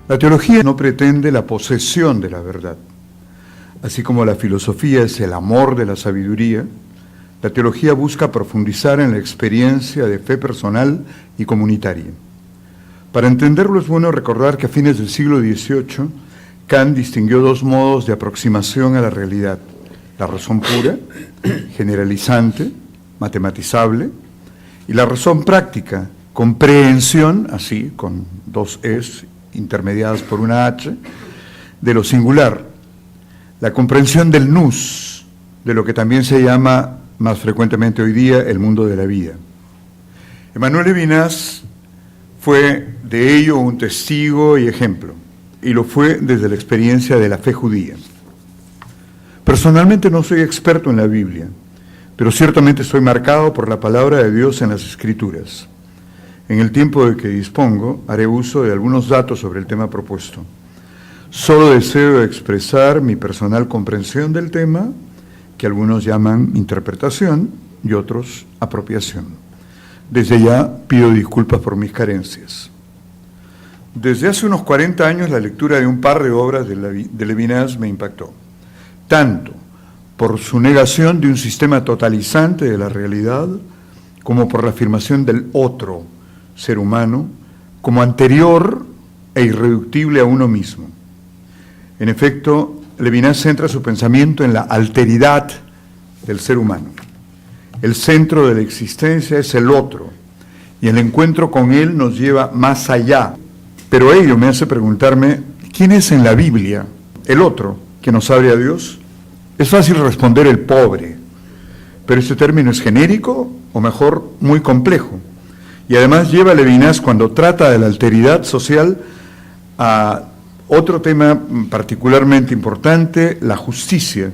La teología no pretende la posesión de la verdad. Así como la filosofía es el amor de la sabiduría, la teología busca profundizar en la experiencia de fe personal y comunitaria. Para entenderlo es bueno recordar que a fines del siglo XVIII, Kant distinguió dos modos de aproximación a la realidad: la razón pura, generalizante, matematizable, y la razón práctica, comprehensión, así, con dos es intermediadas por una h, de lo singular, la comprensión del nous, de lo que también se llama más frecuentemente hoy día el mundo de la vida. Emmanuel Levinas fue de ello un testigo y ejemplo, y lo fue desde la experiencia de la fe judía. Personalmente no soy experto en la Biblia, pero ciertamente estoy marcado por la palabra de Dios en las Escrituras. En el tiempo de que dispongo, haré uso de algunos datos sobre el tema propuesto. Solo deseo expresar mi personal comprensión del tema, que algunos llaman interpretación y otros apropiación. Desde ya pido disculpas por mis carencias. Desde hace unos 40 años la lectura de un par de obras de Levinas me impactó, tanto por su negación de un sistema totalizante de la realidad, como por la afirmación del otro ser humano como anterior e irreductible a uno mismo. En efecto, Levinas centra su pensamiento en la alteridad del ser humano. El centro de la existencia es el otro, y el encuentro con él nos lleva más allá. Pero ello me hace preguntarme, ¿quién es en la Biblia el otro que nos abre a Dios? Es fácil responder el pobre, pero este término es genérico, o mejor, muy complejo. Y además lleva a Levinas, cuando trata de la alteridad social, a otro tema particularmente importante, la justicia,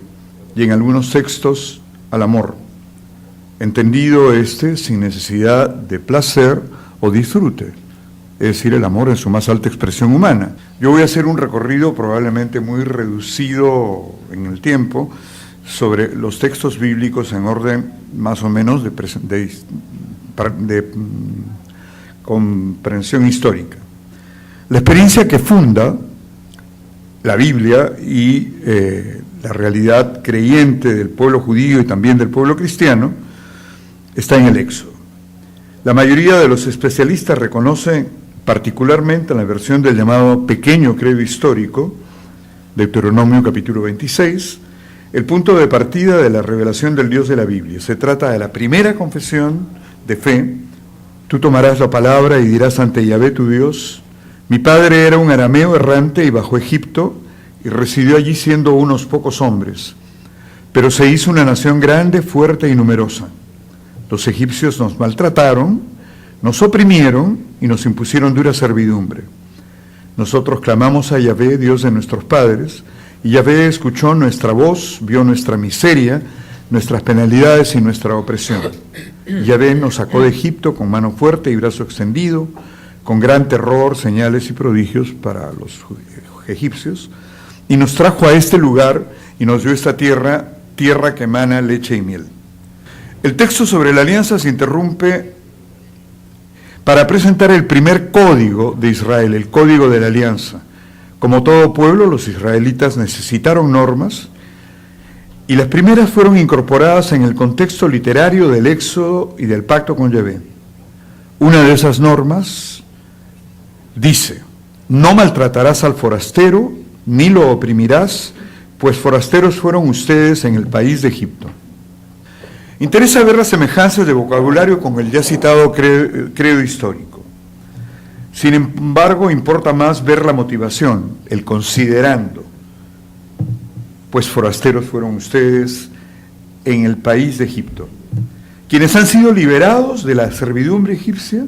y en algunos textos al amor, entendido sin necesidad de placer o disfrute, es decir, el amor en su más alta expresión humana. Yo voy a hacer un recorrido probablemente muy reducido en el tiempo sobre los textos bíblicos en orden más o menos de comprensión histórica. La experiencia que funda la Biblia y la realidad creyente del pueblo judío y también del pueblo cristiano está en el Éxodo. La mayoría de los especialistas reconocen, particularmente en la versión del llamado pequeño credo histórico, Deuteronomio capítulo 26, el punto de partida de la revelación del Dios de la Biblia. Se trata de la primera confesión de fe. Tú tomarás la palabra y dirás ante Yahvé tu Dios: mi padre era un arameo errante y bajó Egipto, y residió allí siendo unos pocos hombres, pero se hizo una nación grande, fuerte y numerosa. Los egipcios nos maltrataron, nos oprimieron y nos impusieron dura servidumbre. Nosotros clamamos a Yahvé, Dios de nuestros padres, y Yahvé escuchó nuestra voz, vio nuestra miseria, nuestras penalidades y nuestra opresión. Yahvé nos sacó de Egipto con mano fuerte y brazo extendido, con gran terror, señales y prodigios para los egipcios, y nos trajo a este lugar y nos dio esta tierra, tierra que emana leche y miel. El texto sobre la alianza se interrumpe para presentar el primer código de Israel, el código de la alianza. Como todo pueblo, los israelitas necesitaron normas, y las primeras fueron incorporadas en el contexto literario del Éxodo y del pacto con Yahvé. Una de esas normas dice: no maltratarás al forastero, ni lo oprimirás, pues forasteros fueron ustedes en el país de Egipto. Interesa ver las semejanzas de vocabulario con el ya citado credo histórico. Sin embargo, importa más ver la motivación, el considerando, pues forasteros fueron ustedes en el país de Egipto. Quienes han sido liberados de la servidumbre egipcia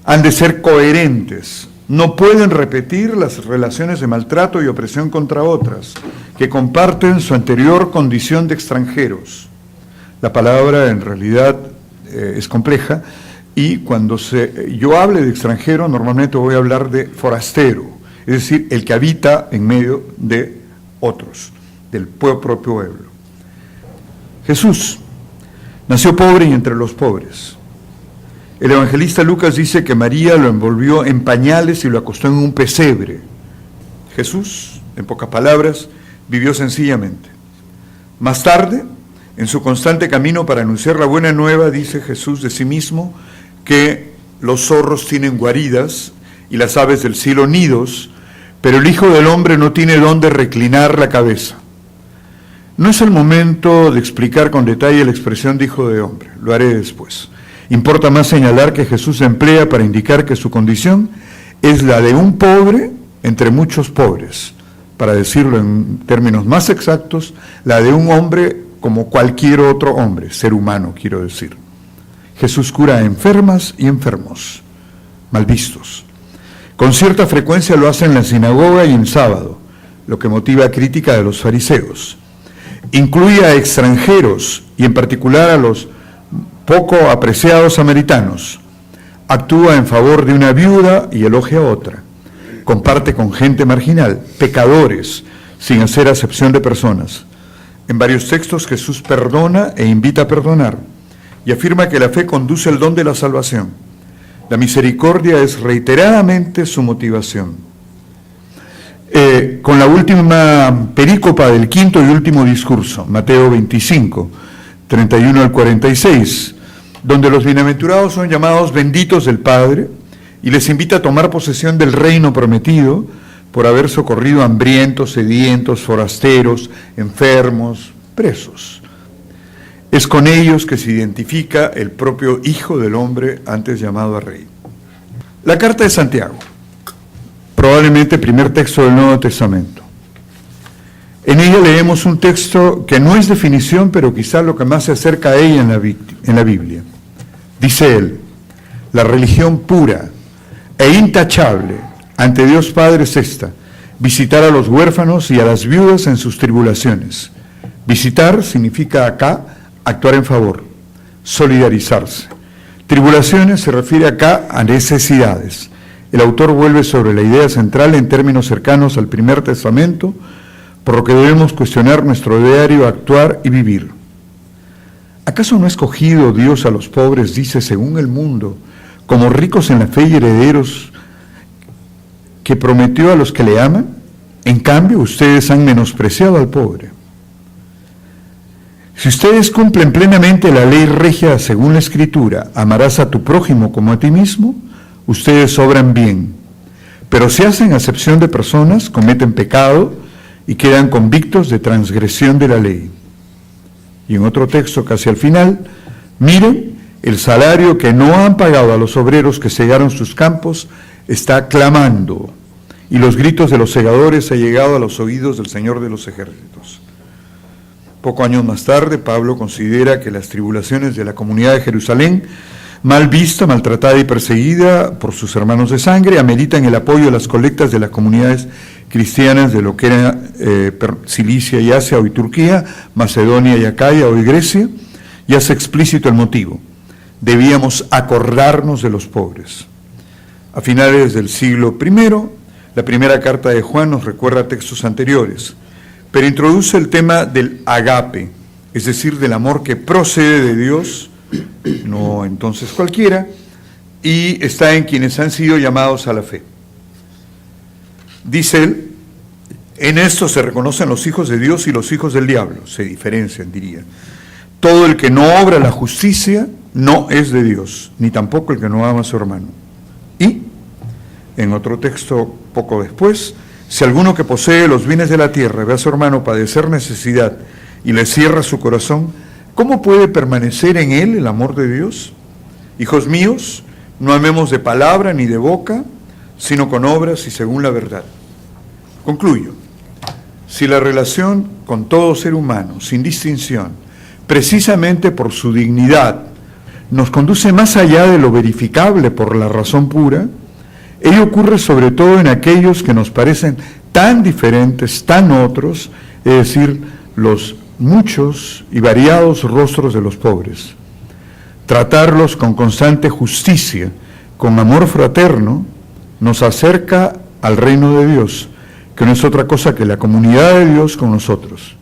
han de ser coherentes. No pueden repetir las relaciones de maltrato y opresión contra otras, que comparten su anterior condición de extranjeros. La palabra en realidad es compleja, y cuando yo hable de extranjero, normalmente voy a hablar de forastero, es decir, el que habita en medio de otros, del propio pueblo. Jesús nació pobre y entre los pobres. El evangelista Lucas dice que María lo envolvió en pañales y lo acostó en un pesebre. Jesús, en pocas palabras, vivió sencillamente. Más tarde, en su constante camino para anunciar la buena nueva, dice Jesús de sí mismo que los zorros tienen guaridas y las aves del cielo nidos, pero el Hijo del Hombre no tiene dónde reclinar la cabeza. No es el momento de explicar con detalle la expresión de Hijo de Hombre, lo haré después. Importa más señalar que Jesús se emplea para indicar que su condición es la de un pobre entre muchos pobres. Para decirlo en términos más exactos, la de un hombre como cualquier otro hombre, ser humano quiero decir. Jesús cura a enfermas y enfermos, mal vistos. Con cierta frecuencia lo hace en la sinagoga y en sábado, lo que motiva crítica de los fariseos. Incluye a extranjeros y en particular a los poco apreciados samaritanos. Actúa en favor de una viuda y elogia a otra. Comparte con gente marginal, pecadores, sin hacer acepción de personas. En varios textos Jesús perdona e invita a perdonar y afirma que la fe conduce al don de la salvación. La misericordia es reiteradamente su motivación. Con la última perícopa del quinto y último discurso, Mateo 25, 31 al 46, donde los bienaventurados son llamados benditos del Padre y les invita a tomar posesión del reino prometido por haber socorrido a hambrientos, sedientos, forasteros, enfermos, presos. Es con ellos que se identifica el propio Hijo del Hombre antes llamado a Rey. La carta de Santiago, probablemente primer texto del Nuevo Testamento. En ella leemos un texto que no es definición, pero quizá lo que más se acerca a ella en la Biblia. Dice él, la religión pura e intachable ante Dios Padre es esta: visitar a los huérfanos y a las viudas en sus tribulaciones. Visitar significa acá actuar en favor, solidarizarse. Tribulaciones se refiere acá a necesidades. El autor vuelve sobre la idea central en términos cercanos al Primer Testamento, por lo que debemos cuestionar nuestro diario actuar y vivir. ¿Acaso no ha escogido Dios a los pobres, dice, según el mundo, como ricos en la fe y herederos que prometió a los que le aman? En cambio, ustedes han menospreciado al pobre. Si ustedes cumplen plenamente la ley regia según la Escritura, amarás a tu prójimo como a ti mismo, ustedes obran bien. Pero si hacen acepción de personas, cometen pecado y quedan convictos de transgresión de la ley. Y en otro texto, casi al final, miren, el salario que no han pagado a los obreros que segaron sus campos está clamando, y los gritos de los segadores han llegado a los oídos del Señor de los ejércitos. Pocos años más tarde, Pablo considera que las tribulaciones de la comunidad de Jerusalén, mal vista, maltratada y perseguida por sus hermanos de sangre, ameritan el apoyo de las colectas de las comunidades cristianas de lo que era Cilicia y Asia, hoy Turquía, Macedonia y Acaya, hoy Grecia, y hace explícito el motivo. Debíamos acordarnos de los pobres. A finales del siglo I, la primera carta de Juan nos recuerda textos anteriores, pero introduce el tema del agape, es decir, del amor que procede de Dios, no entonces cualquiera, y está en quienes han sido llamados a la fe. Dice él, en esto se reconocen los hijos de Dios y los hijos del diablo, se diferencian, diría. Todo el que no obra la justicia no es de Dios, ni tampoco el que no ama a su hermano. Y, en otro texto poco después, si alguno que posee los bienes de la tierra ve a su hermano padecer necesidad y le cierra su corazón, ¿cómo puede permanecer en él el amor de Dios? Hijos míos, no amemos de palabra ni de boca, sino con obras y según la verdad. Concluyo. Si la relación con todo ser humano, sin distinción, precisamente por su dignidad, nos conduce más allá de lo verificable por la razón pura, ello ocurre sobre todo en aquellos que nos parecen tan diferentes, tan otros, es decir, los muchos y variados rostros de los pobres. Tratarlos con constante justicia, con amor fraterno, nos acerca al reino de Dios, que no es otra cosa que la comunidad de Dios con nosotros.